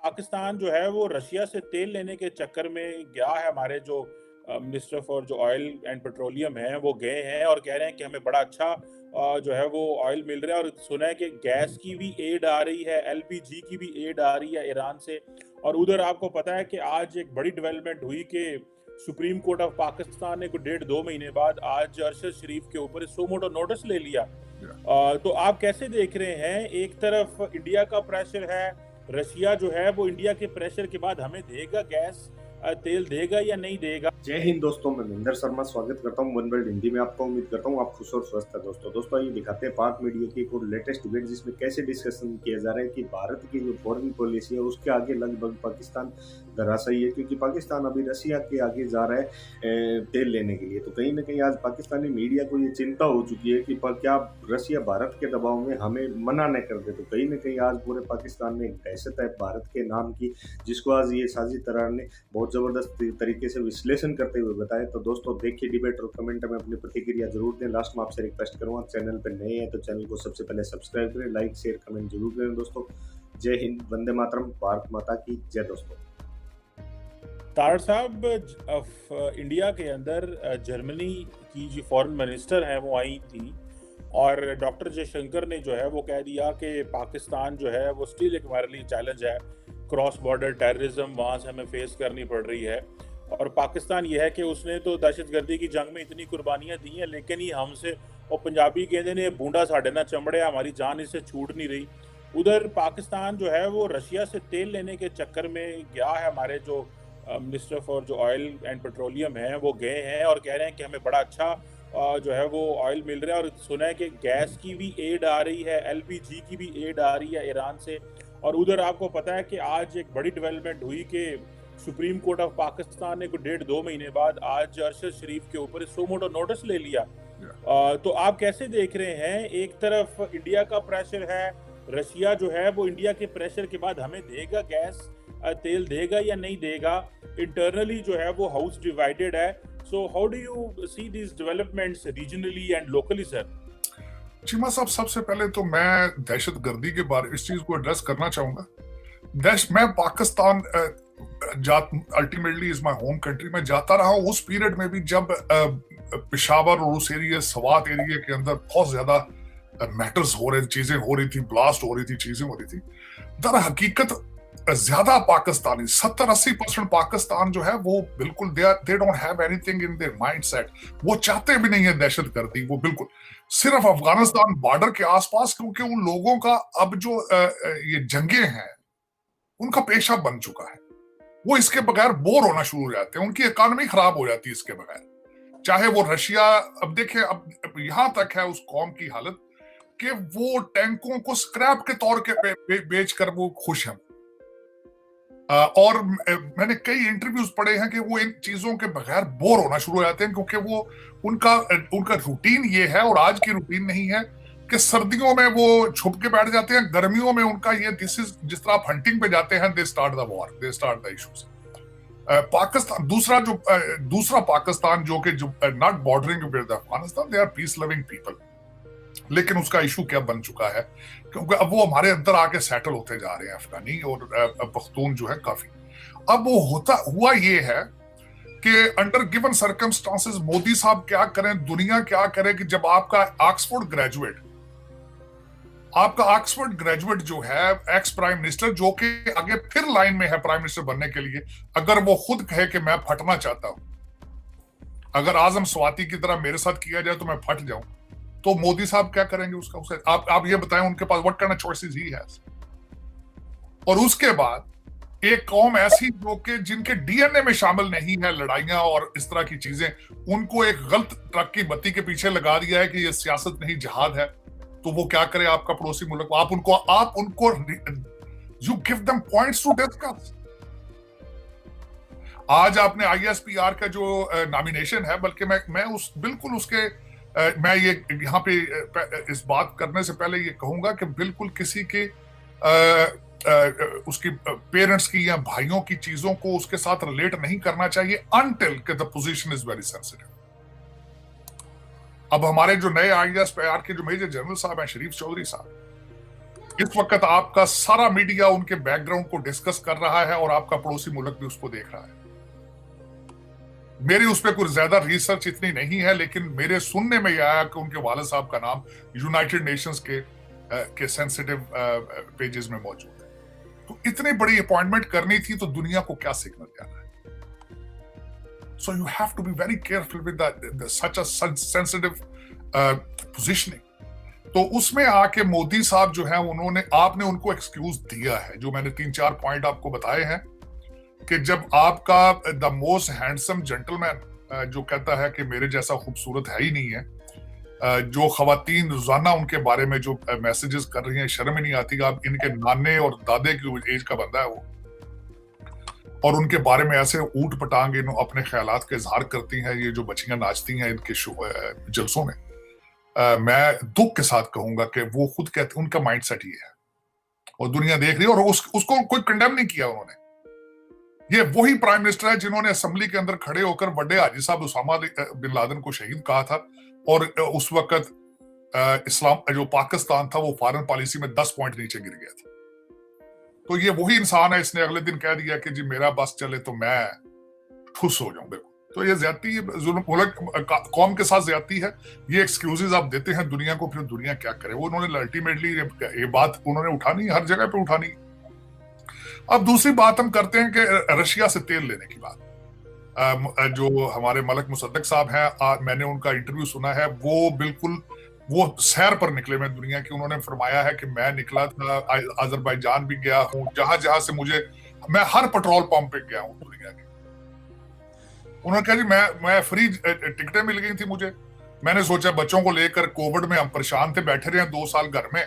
पाकिस्तान जो है वो रशिया से तेल लेने के चक्कर में गया है। हमारे जो मिनिस्टर फॉर जो ऑयल एंड पेट्रोलियम है वो गए हैं और कह रहे हैं कि हमें बड़ा अच्छा जो है वो ऑयल मिल रहा है, और सुना है कि गैस की भी एड आ रही है, एलपीजी की भी एड आ रही है ईरान से। और उधर आपको पता है कि आज एक बड़ी डेवलपमेंट हुई कि सुप्रीम कोर्ट ऑफ पाकिस्तान ने कुछ 1.5-2 महीने बाद आज अरशद शरीफ के ऊपर सो मोटो नोटिस ले लिया। तो आप कैसे देख रहे हैं? एक तरफ इंडिया का प्रेशर है, रशिया जो है वो इंडिया के प्रेशर के बाद हमें देगा गैस, तेल देगा या नहीं देगा? जय हिंद दोस्तों, मैं महेंद्र शर्मा स्वागत करता हूं वन वर्ल्ड हिंदी में। आपका उम्मीद करता हूं आप खुश और स्वस्थ हैं। दोस्तों आइए दिखाते हैं पाक मीडिया की एक और लेटेस्ट डिबेट, जिसमें कैसे डिस्कशन किया जा रहा है कि भारत की जो फॉरेन पॉलिसी है उसके आगे लगभग पाकिस्तान धराशायी है, क्योंकि पाकिस्तान अभी रशिया के आगे जा रहा है तेल लेने के लिए। तो कहीं ना कहीं आज पाकिस्तानी मीडिया को ये चिंता हो चुकी है कि क्या रशिया भारत के दबाव में हमें मना न कर दे। तो कहीं ना कहीं आज पूरे पाकिस्तान में एक दहशत है भारत के नाम की, जिसको आज ये साजिद तरार ने बहुत जबरदस्त तरीके से विश्लेषण करते हुए बताया। तो दोस्तों देखिए डिबेट और कमेंट में अपनी प्रतिक्रिया जरूर दें। लास्ट में आपसे रिक्वेस्ट करूंगा, चैनल पर नए हैं तो चैनल को सबसे पहले सब्सक्राइब करें, लाइक शेयर कमेंट जरूर करें। दोस्तों जय हिंद, वंदे मातरम, भारत माता की जय। दोस्तों तारड़ साहब, इंडिया के अंदर जर्मनी की जो फॉरेन मिनिस्टर हैं वो आई थी, और डॉक्टर जयशंकर ने जो है वो कह दिया कि पाकिस्तान जो है वो स्टिल एक हमारे लिए चैलेंज है। क्रॉस बॉर्डर टेररिज्म वहाँ से हमें फेस करनी पड़ रही है, और पाकिस्तान ये है कि उसने तो दहशतगर्दी की जंग में इतनी कुर्बानियाँ दी हैं, लेकिन ये हमसे, और पंजाबी कहते ने बूंदा साढ़े ना चमड़े, हमारी जान इससे छूट नहीं रही। उधर पाकिस्तान जो है वो रशिया से तेल लेने के चक्कर में गया है। हमारे जो मिनिस्टर फॉर जो ऑयल एंड पेट्रोलियम है वो गए हैं और कह रहे हैं कि हमें बड़ा अच्छा जो है वो ऑयल मिल रहा है, और सुना है कि गैस की भी एड आ रही है, एलपीजी की भी एड आ रही है ईरान से। और उधर आपको पता है कि आज एक बड़ी डेवलपमेंट हुई कि सुप्रीम कोर्ट ऑफ पाकिस्तान ने कुछ 1.5-2 महीने बाद आज अरशद शरीफ के ऊपर सो मोटो नोटिस ले लिया। तो आप कैसे देख रहे हैं? एक तरफ इंडिया का प्रेशर है, रशिया जो है वो इंडिया के प्रेशर के बाद हमें देगा गैस, तेल देगा या नहीं देगा? इंटरनली जो है वो हाउस डिवाइडेड है। So how do you see these developments regionally and locally sir? Cheema साहब, सबसे पहले तो मैं दहशतगर्दी के बारे इस चीज को एड्रेस करना चाहूंगा। मैं Pakistan ultimately is my home country में जाता रहा हूं उस पीरियड में भी जब पेशावर और उस एरिया स्वात एरिया के अंदर बहुत ज्यादा मैटर्स हो रहे, चीजें हो रही थी, ब्लास्ट हो रही थी, चीजें हो रही थी। दर हकीकत ज्यादा पाकिस्तानी 70-80% पाकिस्तान जो है वो बिल्कुल they don't have anything in their mindset. वो चाहते भी नहीं है दहशतगर्दी, वो बिल्कुल सिर्फ अफगानिस्तान बॉर्डर के आसपास, क्योंकि उन लोगों का अब जो ये जंगे हैं उनका पेशा बन चुका है। वो इसके बगैर बोर होना शुरू हो जाते हैं, उनकी इकोनॉमी खराब हो जाती है इसके बगैर। चाहे वो रशिया, अब देखिए अब यहां तक है उस कौम की हालत कि वो टैंकों को स्क्रैप के तौर के बेचकर वो खुश हैं। और मैंने कई इंटरव्यूज पढ़े हैं कि वो इन चीजों के बगैर बोर होना शुरू हो जाते हैं, क्योंकि वो उनका रूटीन ये है, और आज की रूटीन नहीं है कि सर्दियों में वो छुप के बैठ जाते हैं, गर्मियों में उनका ये जिस तरह आप हंटिंग पे जाते हैं, they start the war, they start the issues. Pakistan दूसरा पाकिस्तान जो कि not bordering with Afghanistan, they are peace loving people. लेकिन उसका इशू क्या बन चुका है, क्योंकि अब वो हमारे अंदर आके सेटल होते जा रहे हैं, अफगानी और पख्तून जो है काफी। अब वो हुआ ये है कि अंडर गिवन सर्कमस्टांसेस मोदी साहब क्या करें, दुनिया क्या करे, कि जब आपका ऑक्सफोर्ड ग्रेजुएट जो है, एक्स प्राइम मिनिस्टर, जो कि आगे फिर लाइन में है प्राइम मिनिस्टर बनने के लिए, अगर वो खुद कहे कि मैं फटना चाहता हूं, अगर आजम स्वाति की तरह मेरे साथ किया जाए तो मैं फट जाऊं, तो मोदी साहब क्या करेंगे उसका? उसे आप ये बताएं, उनके पास what kind of choices he has. और उसके बाद एक कौम ऐसी जो कि जिनके डीएनए में शामिल नहीं है लड़ाइयां और इस तरह की चीजें, उनको एक गलत ट्रक की बत्ती के पीछे लगा दिया है कि ये सियासत नहीं जिहाद है, तो वो क्या करे? आपका पड़ोसी मुल्क, आप उनको you give them points to discuss. आज आपने आईएसपीआर का जो नॉमिनेशन है, बल्कि मैं बिल्कुल उसके मैं ये यहाँ पे इस बात करने से पहले ये कहूंगा कि बिल्कुल किसी के उसकी पेरेंट्स की या भाइयों की चीजों को उसके साथ रिलेट नहीं करना चाहिए अनटिल कि the position is very sensitive. अब हमारे जो नए आईएएस के जो मेजर जनरल साहब हैं, शरीफ चौधरी साहब, इस वक्त आपका सारा मीडिया उनके बैकग्राउंड को डिस्कस कर रहा है और आपका पड़ोसी मुल्क भी उसको देख रहा है। मेरी उस पर कुछ ज्यादा रिसर्च इतनी नहीं है, लेकिन मेरे सुनने में यह आया कि उनके वालिद साहब का नाम यूनाइटेड नेशंस के सेंसिटिव पेजेस में मौजूद है। तो इतनी बड़ी अपॉइंटमेंट करनी थी तो दुनिया को क्या सिग्नल जाना है? So you have to be very careful with such a sensitive positioning. तो उसमें आके मोदी साहब जो है आपने उनको एक्सक्यूज दिया है, जो मैंने 3-4 पॉइंट आपको बताए हैं कि जब आपका द मोस्ट हैंडसम जेंटलमैन जो कहता है कि मेरे जैसा खूबसूरत है ही नहीं है, जो खवातीन रोजाना उनके बारे में जो मैसेजेस कर रही हैं, शर्म ही नहीं आती। आप इनके नाने और दादे की एज का बंदा है वो, और उनके बारे में ऐसे ऊट पटांग अपने ख्यालात का इजहार करती हैं, ये जो बच्चियां नाचती हैं इनके जलसों में। मैं दुख के साथ कहूंगा कि वो खुद कहते उनका माइंडसेट ये है और दुनिया देख रही है, और उसको कोई कंडेम नहीं किया उन्होंने। ये वही प्राइम मिनिस्टर है जिन्होंने असेंबली के अंदर खड़े होकर बड़े हाजी साहब उसामा बिन लादेन को शहीद कहा था, और उस वक्त इस्लाम जो पाकिस्तान था वो फॉरेन पॉलिसी में 10 पॉइंट नीचे गिर गया था। तो ये वही इंसान है, इसने अगले दिन कह दिया कि जी मेरा बस चले तो मैं खुश हो जाऊं। बिल्कुल, तो ये ज्यादती कौम के साथ ज्यादती है। ये एक्सक्यूजेज आप देते हैं दुनिया को, फिर दुनिया क्या करे? वो उन्होंने अल्टीमेटली ये बात उन्होंने उठानी, हर जगह पे उठानी। अब दूसरी बात हम करते हैं कि रशिया से तेल लेने की बात। जो हमारे मलक मुसद्दक साहब हैं, मैंने उनका इंटरव्यू सुना है, वो बिल्कुल वो सैर पर निकले में दुनिया की। उन्होंने फरमाया है कि मैं निकला था, अजरबैजान भी गया हूं, जहां जहां से मैं हर पेट्रोल पंप पे गया हूं दुनिया के। उन्होंने कहा जी मैं फ्री टिकटें मिल गई थी मुझे। मैंने सोचा बच्चों को लेकर कोविड में हम परेशान थे, बैठे रहे 2 साल घर में,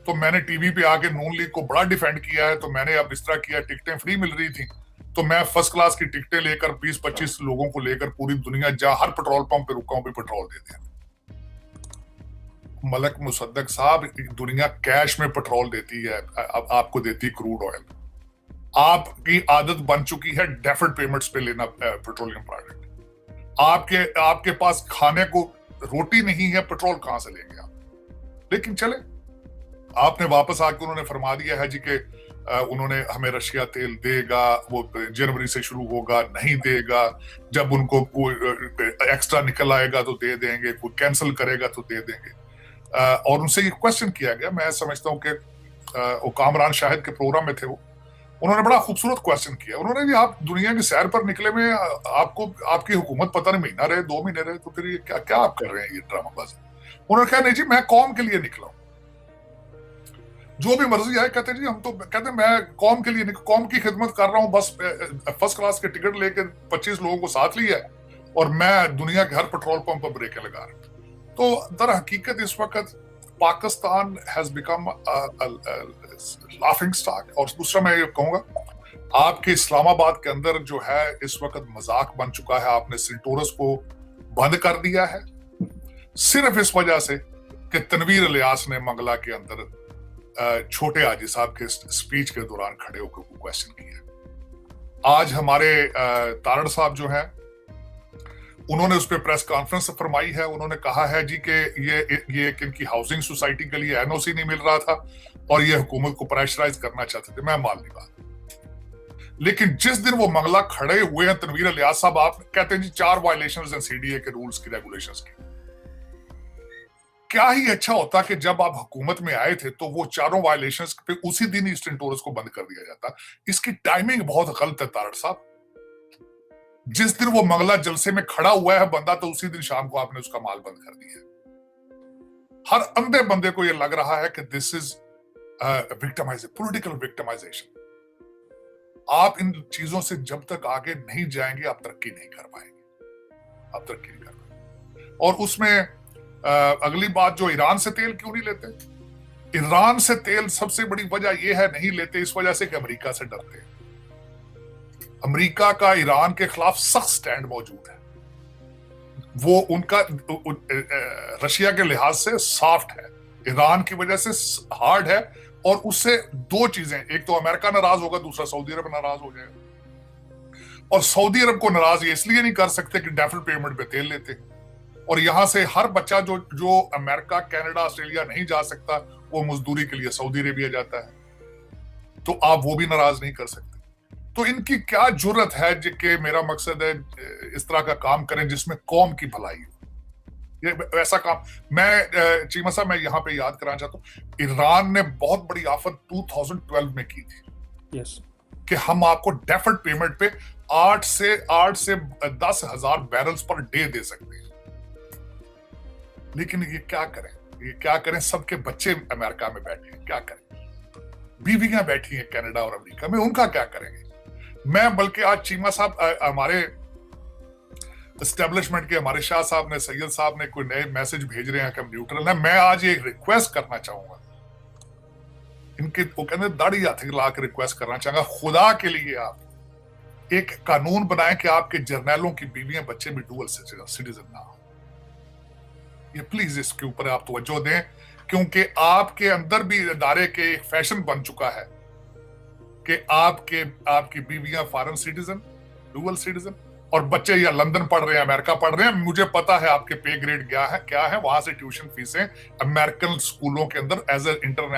तो मैंने टीवी पे आके नून लीग को बड़ा डिफेंड किया है। तो मैंने अब इस तरह किया, टिकटें फ्री मिल रही थी तो मैं फर्स्ट क्लास की टिकटें लेकर 20-25 लोगों को लेकर पूरी दुनिया जहां हर पेट्रोल पंप पे रुका हूं भी पेट्रोल दे दिया। मलक मुसद्दक साहब, दुनिया कैश में पेट्रोल देती है, अब आपको देती है क्रूड ऑयल। आपकी आदत बन चुकी है डेफर्ड पेमेंट्स पे लेना पेट्रोलियम प्रोडक्ट। आपके पास खाने को रोटी नहीं है, पेट्रोल कहां से लेंगे आप? लेकिन चले, आपने वापस आके उन्होंने फरमा दिया है जी कि उन्होंने हमें रशिया तेल देगा, वो जनवरी से शुरू होगा, नहीं देगा, जब उनको एक्स्ट्रा निकल आएगा तो दे देंगे, कोई कैंसिल करेगा तो दे देंगे। और उनसे ये क्वेश्चन किया गया, मैं समझता हूँ कि वो कामरान शाहिद के प्रोग्राम में थे, वो उन्होंने बड़ा खूबसूरत क्वेश्चन किया। उन्होंने भी आप दुनिया की सैर पर निकले में आपकी हुकूमत पता नहीं महीना रहे 2 महीने रहे, तो फिर ये क्या आप कर रहे हैं, ये ड्रामाबाजी? उन्होंने कहा नहीं जी मैं कौम के लिए निकला हूं, जो भी मर्जी आए। कहते जी हम तो कहते मैं कौम के लिए कौम की खिदमत कर रहा हूं, बस फर्स्ट क्लास के टिकट लेके 25 लोगों को साथ लिया है और मैं दुनिया के हर पेट्रोल पंप पर ब्रेकें लगा रहा हूं। तो दर हकीकत इस वक्त Pakistan has become laughing stock. और दूसरा मैं ये कहूंगा, आपके इस्लामाबाद के अंदर जो है इस वक्त मजाक बन चुका है। आपने सेंटोरस को बंद कर दिया है सिर्फ इस वजह से कि तनवीर इलियास ने मंगला के अंदर छोटे हाजी साहब के स्पीच के दौरान खड़े होकर क्वेश्चन किया। आज हमारे तारड़ साहब जो है उन्होंने उस पर प्रेस कॉन्फ्रेंस फरमाई है। उन्होंने कहा है जी कि ये इनकी हाउसिंग सोसाइटी के लिए एनओसी नहीं मिल रहा था और ये हुकूमत को प्रेशराइज करना चाहते थे। मैं मान ली बात, लेकिन जिस दिन वो मंगला खड़े हुए हैं तनवीर इलियास साहब, आप कहते हैं जी 4 वायलेशंस हैं सीडीए के रूल्स की, रेगुलेशंस की। क्या ही अच्छा होता कि जब आप हुकूमत में आए थे तो वो 4 वायलेशंस पे उसी दिन ही स्टेंटोरस को बंद कर दिया जाता। इसकी टाइमिंग बहुत गलत है तारड़ साहब। जिस दिन वो मंगला जलसे में खड़ा हुआ है बंदा, तो उसी दिन शाम को आपने उसका माल बंद कर दिया। हर अंधे बंदे को यह लग रहा है कि दिस इज पॉलिटिकल विक्टिमाइजेशन। आप इन चीजों से जब तक आगे नहीं जाएंगे आप तरक्की नहीं कर पाएंगे। और उसमें अगली बात, जो ईरान से तेल क्यों नहीं लेते? ईरान से तेल सबसे बड़ी वजह यह है नहीं लेते इस वजह से कि अमेरिका से डरते हैं। अमेरिका का ईरान के खिलाफ सख्त स्टैंड मौजूद है। वो उनका रशिया के लिहाज से सॉफ्ट है, ईरान की वजह से हार्ड है। और उससे 2 चीजें, एक तो अमेरिका नाराज होगा, दूसरा सऊदी अरब नाराज हो जाएगा। और सऊदी अरब को नाराज ये इसलिए नहीं कर सकते कि डेफर्ड पेमेंट पे तेल लेते हैं, और यहां से हर बच्चा जो अमेरिका, कनाडा, ऑस्ट्रेलिया नहीं जा सकता, वो मजदूरी के लिए सऊदी अरेबिया जाता है, तो आप वो भी नाराज नहीं कर सकते। तो इनकी क्या जुर्रत है कि मेरा मकसद है इस तरह का काम करें जिसमें कौम की भलाई हो। ये ऐसा काम मैं चीमा साहब मैं यहाँ पे याद कराना चाहता हूँ, ईरान ने बहुत बड़ी आफत 2012 में की थी। यस कि हम आपको डेफर्ड पेमेंट पे 8 से 10,000 बैरल्स पर डे दे सकते हैं। लेकिन ये क्या करें, सबके बच्चे अमेरिका में बैठे हैं, क्या करें, बीवियां बैठी हैं कनाडा और अमेरिका में, उनका क्या करेंगे। मैं बल्कि आज चीमा साहब हमारे एस्टेब्लिशमेंट के हमारे शाह साहब ने, सैयद साहब ने कोई नए मैसेज भेज रहे हैं कि हम न्यूट्रल हैं। मैं आज ये रिक्वेस्ट करना चाहूंगा इनके, वो कहते दाढ़ी हाथ ला के रिक्वेस्ट करना चाहूंगा, खुदा के लिए आप एक कानून बनाएं कि आपके जर्नैलों की बीवियां बच्चे भी डुअल सिटीजन ना हो। ये प्लीज इसके ऊपर आप तवज्जो दें, क्योंकि आपके अंदर भी इदारे के एक फैशन बन चुका है कि आपकी बीवियां फॉरेन सिटीजन, डुअल सिटीजन, और बच्चे या लंदन पढ़ रहे हैं, अमेरिका पढ़ रहे हैं। मुझे पता है आपके पे ग्रेड क्या है, वहां से ट्यूशन फीसें अमेरिकन स्कूलों के अंदर एज ए इंटरनेशनल